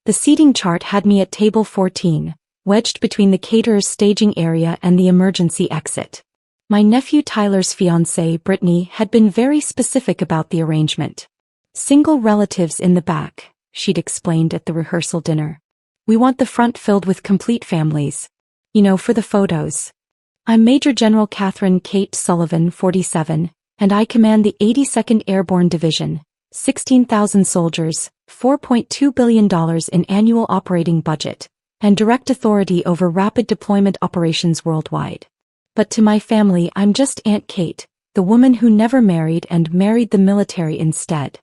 The seating chart had me at table 14, wedged between the caterer's staging area and the emergency exit. My nephew Tyler's fiancée, Brittany, had been very specific about the arrangement. Single relatives in the back, she'd explained at the rehearsal dinner. We want the front filled with complete families. You know, for the photos. I'm Major General Katherine Kate Sullivan, 47, and I command the 82nd Airborne Division, 16,000 soldiers, $4.2 billion in annual operating budget, and direct authority over rapid deployment operations worldwide. But to my family, I'm just Aunt Kate, the woman who never married and married the military instead.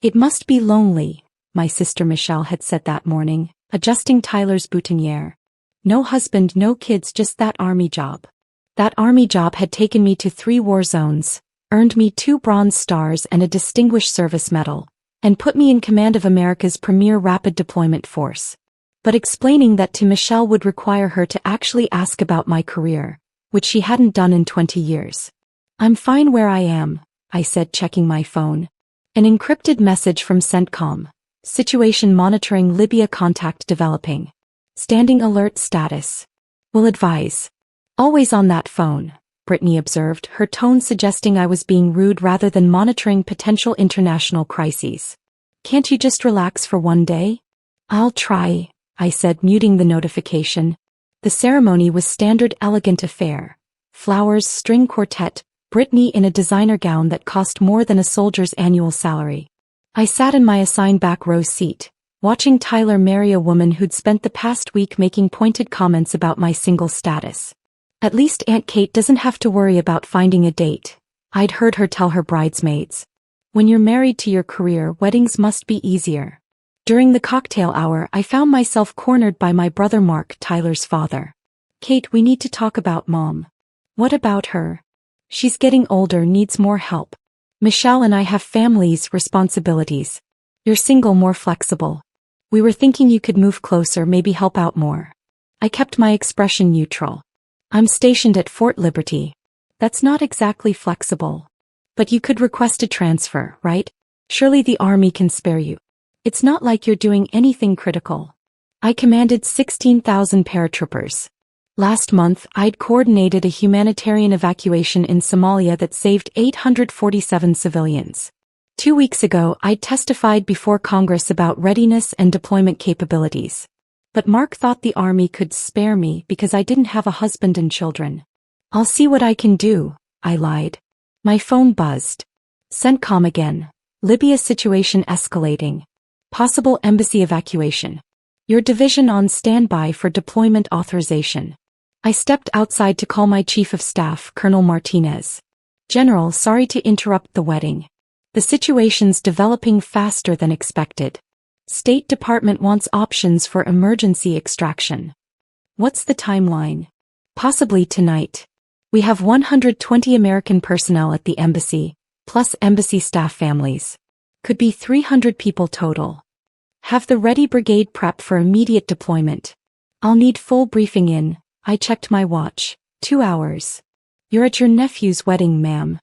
It must be lonely, my sister Michelle had said that morning, adjusting Tyler's boutonniere. No husband, no kids, just that army job. That army job had taken me to 3 war zones, earned me 2 Bronze Stars and a Distinguished Service Medal, and put me in command of America's premier rapid deployment force. But explaining that to Michelle would require her to actually ask about my career, which she hadn't done in 20 years. I'm fine where I am, I said, checking my phone. An encrypted message from CENTCOM. Situation monitoring, Libya contact developing. Standing alert status. Will advise. Always on that phone, Brittany observed, her tone suggesting I was being rude rather than monitoring potential international crises. Can't you just relax for one day? I'll try, I said, muting the notification. The ceremony was standard elegant affair. Flowers, string quartet, Brittany in a designer gown that cost more than a soldier's annual salary. I sat in my assigned back row seat, watching Tyler marry a woman who'd spent the past week making pointed comments about my single status. At least Aunt Kate doesn't have to worry about finding a date, I'd heard her tell her bridesmaids. When you're married to your career, weddings must be easier. During the cocktail hour, I found myself cornered by my brother Mark, Tyler's father. Kate, we need to talk about Mom. What about her? She's getting older, needs more help. Michelle and I have families, responsibilities. You're single, more flexible. We were thinking you could move closer, maybe help out more. I kept my expression neutral. I'm stationed at Fort Liberty. That's not exactly flexible. But you could request a transfer, right? Surely the Army can spare you. It's not like you're doing anything critical. I commanded 16,000 paratroopers. Last month, I'd coordinated a humanitarian evacuation in Somalia that saved 847 civilians. 2 weeks ago, I'd testified before Congress about readiness and deployment capabilities. But Mark thought the Army could spare me because I didn't have a husband and children. I'll see what I can do, I lied. My phone buzzed. CENTCOM again. Libya situation escalating. Possible embassy evacuation. Your division on standby for deployment authorization. I stepped outside to call my Chief of Staff, Colonel Martinez. General, sorry to interrupt the wedding. The situation's developing faster than expected. State Department wants options for emergency extraction. What's the timeline? Possibly tonight. We have 120 American personnel at the embassy, plus embassy staff families. Could be 300 people total. Have the ready brigade prep for immediate deployment. I'll need full briefing in, I checked my watch, 2 hours. You're at your nephew's wedding, ma'am.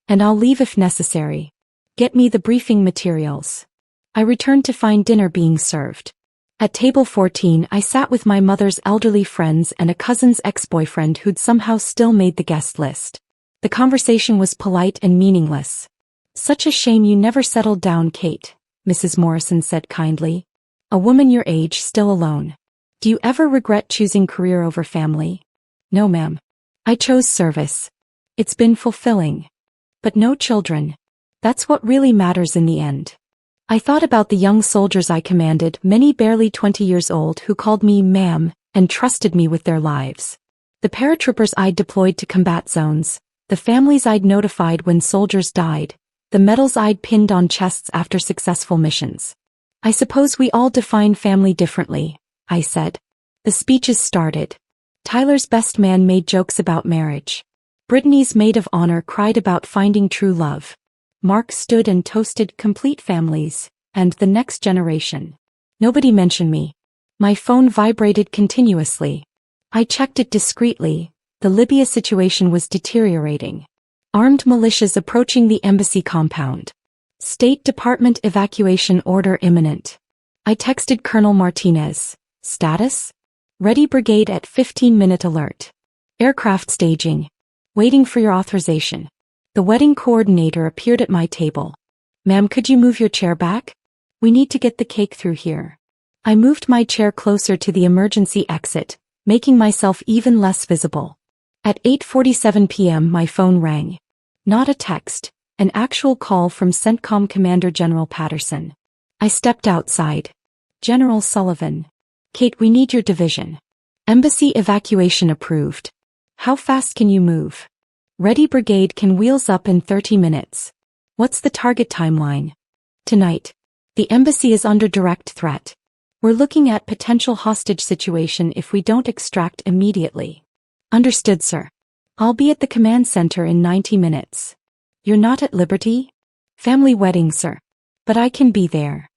And I'll leave if necessary. Get me the briefing materials. I returned to find dinner being served. At table 14, I sat with my mother's elderly friends and a cousin's ex-boyfriend who'd somehow still made the guest list. The conversation was polite and meaningless. Such a shame you never settled down, Kate, Mrs. Morrison said kindly. A woman your age still alone. Do you ever regret choosing career over family? No, ma'am. I chose service. It's been fulfilling. But no children. That's what really matters in the end. I thought about the young soldiers I commanded, many barely 20 years old, who called me ma'am and trusted me with their lives. The paratroopers I'd deployed to combat zones, the families I'd notified when soldiers died, the medals I'd pinned on chests after successful missions. I suppose we all define family differently, I said. The speeches started. Tyler's best man made jokes about marriage. Brittany's maid of honor cried about finding true love. Mark stood and toasted complete families, and the next generation. Nobody mentioned me. My phone vibrated continuously. I checked it discreetly. The Libya situation was deteriorating. Armed militias approaching the embassy compound. State Department evacuation order imminent. I texted Colonel Martinez. Status? Ready brigade at 15-minute alert. Aircraft staging. Waiting for your authorization. The wedding coordinator appeared at my table. Ma'am, could you move your chair back? We need to get the cake through here. I moved my chair closer to the emergency exit, making myself even less visible. At 8:47 p.m. my phone rang. Not a text, an actual call from CENTCOM Commander General Patterson. I stepped outside. General Sullivan. Kate, we need your division. Embassy evacuation approved. How fast can you move? Ready brigade can wheels up in 30 minutes. What's the target timeline? Tonight. The embassy is under direct threat. We're looking at potential hostage situation if we don't extract immediately. Understood, sir. I'll be at the command center in 90 minutes. You're not at liberty? Family wedding, sir. But I can be there.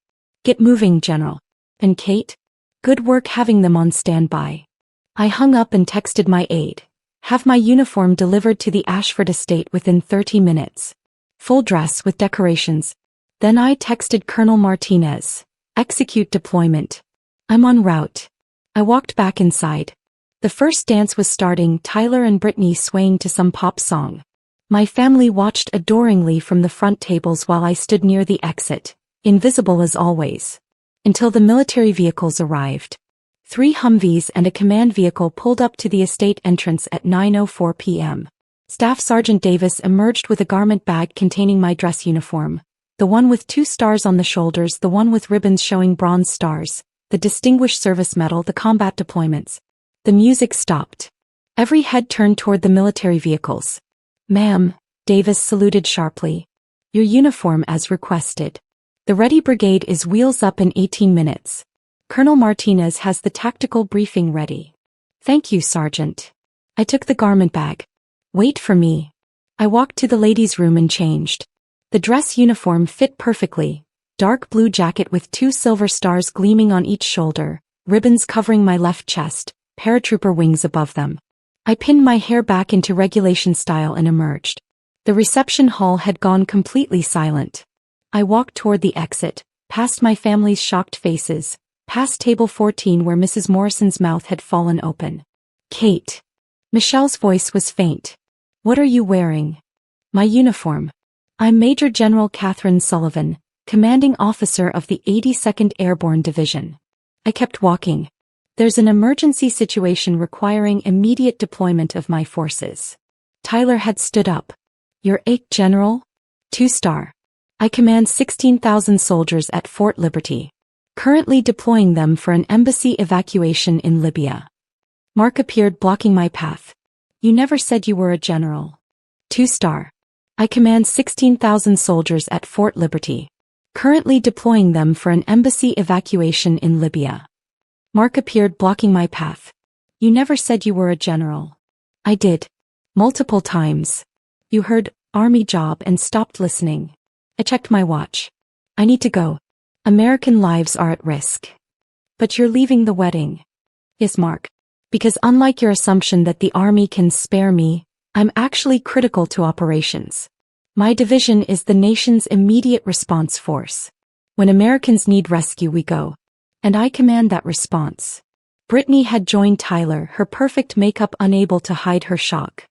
Get moving, General. And Kate? Good work having them on standby. I hung up and texted my aide. Have my uniform delivered to the Ashford estate within 30 minutes. Full dress with decorations. Then I texted Colonel Martinez. Execute deployment. I'm en route. I walked back inside. The first dance was starting, Tyler and Brittany swaying to some pop song. My family watched adoringly from the front tables while I stood near the exit, invisible as always. Until the military vehicles arrived. 3 Humvees and a command vehicle pulled up to the estate entrance at 9:04 p.m. Staff Sergeant Davis emerged with a garment bag containing my dress uniform. The one with 2 stars on the shoulders, the one with ribbons showing bronze stars, the Distinguished Service Medal, the combat deployments. The music stopped. Every head turned toward the military vehicles. Ma'am, Davis saluted sharply. Your uniform as requested. The Ready Brigade is wheels up in 18 minutes. Colonel Martinez has the tactical briefing ready. Thank you, Sergeant. I took the garment bag. Wait for me. I walked to the ladies' room and changed. The dress uniform fit perfectly. Dark blue jacket with 2 silver stars gleaming on each shoulder, ribbons covering my left chest, paratrooper wings above them. I pinned my hair back into regulation style and emerged. The reception hall had gone completely silent. I walked toward the exit, past my family's shocked faces, past table 14 where Mrs. Morrison's mouth had fallen open. Kate. Michelle's voice was faint. What are you wearing? My uniform. I'm Major General Katherine Sullivan, commanding officer of the 82nd Airborne Division. I kept walking. There's an emergency situation requiring immediate deployment of my forces. Tyler had stood up. Your ache, General? 2-star. I command 16,000 soldiers at Fort Liberty. Currently deploying them for an embassy evacuation in Libya. Mark appeared blocking my path. You never said you were a general. 2-star. I command 16,000 soldiers at Fort Liberty. Currently deploying them for an embassy evacuation in Libya. Mark appeared blocking my path. You never said you were a general. I did. Multiple times. You heard, Army job and stopped listening. I checked my watch. I need to go. American lives are at risk. But you're leaving the wedding. Yes, Mark. Because unlike your assumption that the Army can spare me, I'm actually critical to operations. My division is the nation's immediate response force. When Americans need rescue, we go. And I command that response. Brittany had joined Tyler, her perfect makeup unable to hide her shock.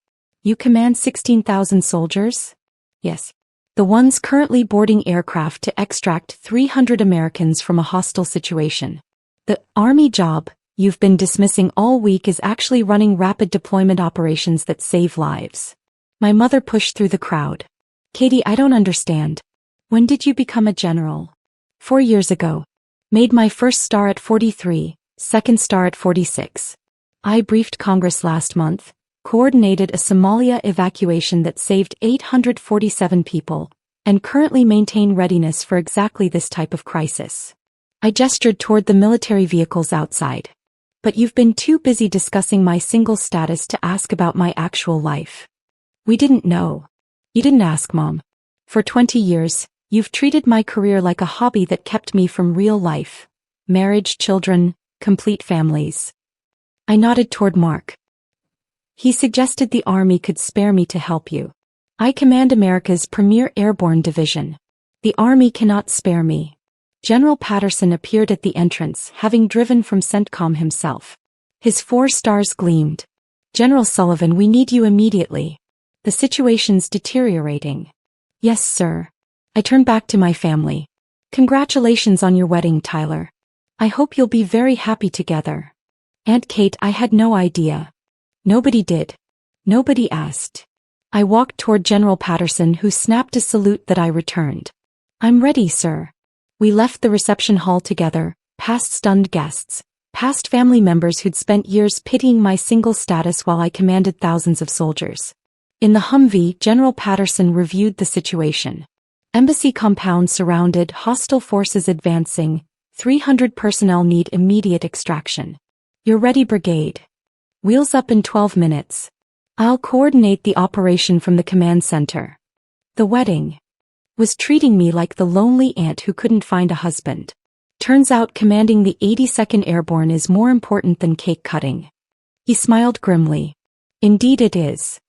You command 16,000 soldiers? Yes. The ones currently boarding aircraft to extract 300 Americans from a hostile situation. The Army job you've been dismissing all week is actually running rapid deployment operations that save lives. My mother pushed through the crowd. Katie, I don't understand. When did you become a general? 4 years ago. Made my first star at 43, second star at 46. I briefed Congress last month. Coordinated a Somalia evacuation that saved 847 people, and currently maintain readiness for exactly this type of crisis. I gestured toward the military vehicles outside. But you've been too busy discussing my single status to ask about my actual life. We didn't know. You didn't ask, Mom. For 20 years, you've treated my career like a hobby that kept me from real life. Marriage, children, complete families. I nodded toward Mark. He suggested the Army could spare me to help you. I command America's premier airborne division. The Army cannot spare me. General Patterson appeared at the entrance, having driven from CENTCOM himself. His 4 stars gleamed. "General Sullivan, we need you immediately. The situation's deteriorating." "Yes, sir." I turned back to my family. "Congratulations on your wedding, Tyler. I hope you'll be very happy together." "Aunt Kate, I had no idea." "Nobody did. Nobody asked." I walked toward General Patterson, who snapped a salute that I returned. "I'm ready, sir." We left the reception hall together, past stunned guests, past family members who'd spent years pitying my single status while I commanded thousands of soldiers. In the Humvee, General Patterson reviewed the situation. Embassy compound surrounded, hostile forces advancing, 300 personnel need immediate extraction. "You're ready, brigade. Wheels up in 12 minutes. I'll coordinate the operation from the command center." The wedding was treating me like the lonely aunt who couldn't find a husband. Turns out commanding the 82nd Airborne is more important than cake cutting. He smiled grimly. "Indeed it is."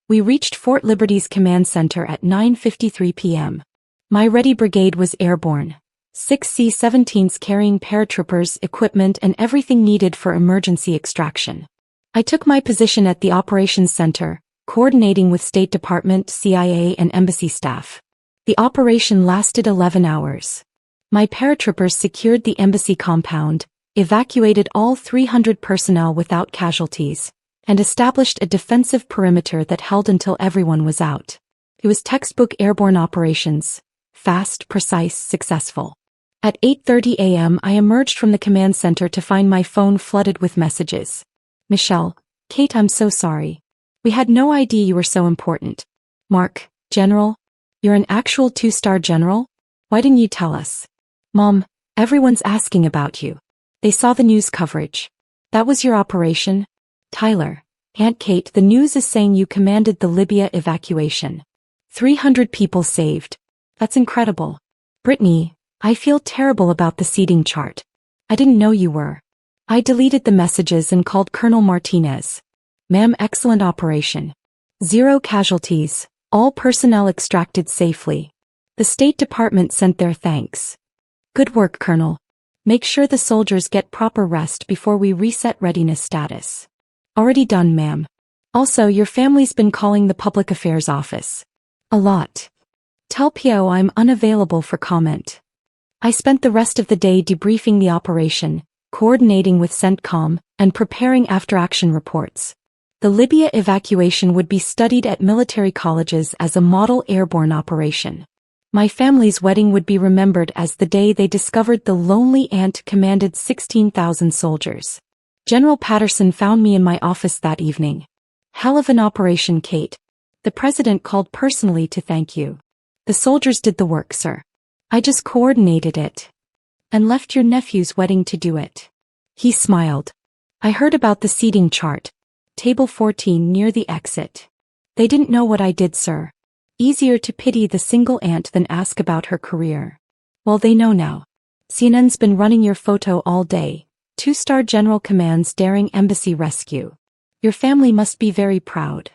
We reached Fort Liberty's command center at 9:53 p.m. My ready brigade was airborne. 6 C-17s carrying paratroopers, equipment and everything needed for emergency extraction. I took my position at the operations center, coordinating with State Department, CIA and embassy staff. The operation lasted 11 hours. My paratroopers secured the embassy compound, evacuated all 300 personnel without casualties, and established a defensive perimeter that held until everyone was out. It was textbook airborne operations. Fast, precise, successful. At 8:30 a.m. I emerged from the command center to find my phone flooded with messages. "Michelle, Kate, I'm so sorry. We had no idea you were so important." "Mark, General, you're an actual 2-star general? Why didn't you tell us?" "Mom, everyone's asking about you. They saw the news coverage. That was your operation?" "Tyler, Aunt Kate, the news is saying you commanded the Libya evacuation. 300 people saved. That's incredible." "Brittany, I feel terrible about the seating chart. I didn't know you were." I deleted the messages and called Colonel Martinez. "Ma'am, excellent operation. 0 casualties, all personnel extracted safely. The State Department sent their thanks." "Good work, Colonel. Make sure the soldiers get proper rest before we reset readiness status." "Already done, ma'am. Also, your family's been calling the Public Affairs office. A lot. Tell PO I'm unavailable for comment." I spent the rest of the day debriefing the operation, coordinating with CENTCOM, and preparing after-action reports. The Libya evacuation would be studied at military colleges as a model airborne operation. My family's wedding would be remembered as the day they discovered the lonely aunt commanded 16,000 soldiers. General Patterson found me in my office that evening. "Hell of an operation, Kate. The president called personally to thank you." "The soldiers did the work, sir. I just coordinated it. And left your nephew's wedding to do it." He smiled. "I heard about the seating chart. Table 14 near the exit. They didn't know what I did, sir. Easier to pity the single aunt than ask about her career." "Well, they know now. CNN's been running your photo all day. 2-star general commands daring embassy rescue. Your family must be very proud."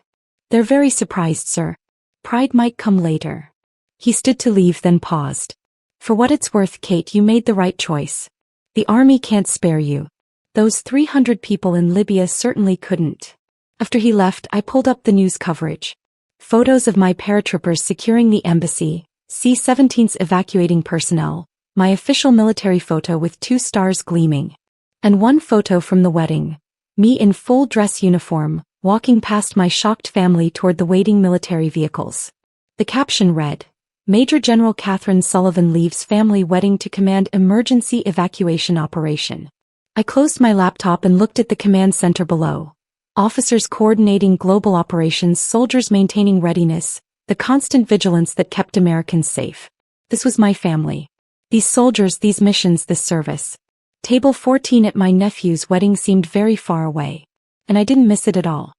"They're very surprised, sir. Pride might come later." He stood to leave, then paused. "For what it's worth, Kate, you made the right choice. The army can't spare you. Those 300 people in Libya certainly couldn't." After he left, I pulled up the news coverage. Photos of my paratroopers securing the embassy, C-17s evacuating personnel, my official military photo with 2 stars gleaming. And one photo from the wedding. Me in full dress uniform, walking past my shocked family toward the waiting military vehicles. The caption read, "Major General Katherine Sullivan leaves family wedding to command emergency evacuation operation." I closed my laptop and looked at the command center below. Officers coordinating global operations, soldiers maintaining readiness, the constant vigilance that kept Americans safe. This was my family. These soldiers, these missions, this service. Table 14 at my nephew's wedding seemed very far away. And I didn't miss it at all.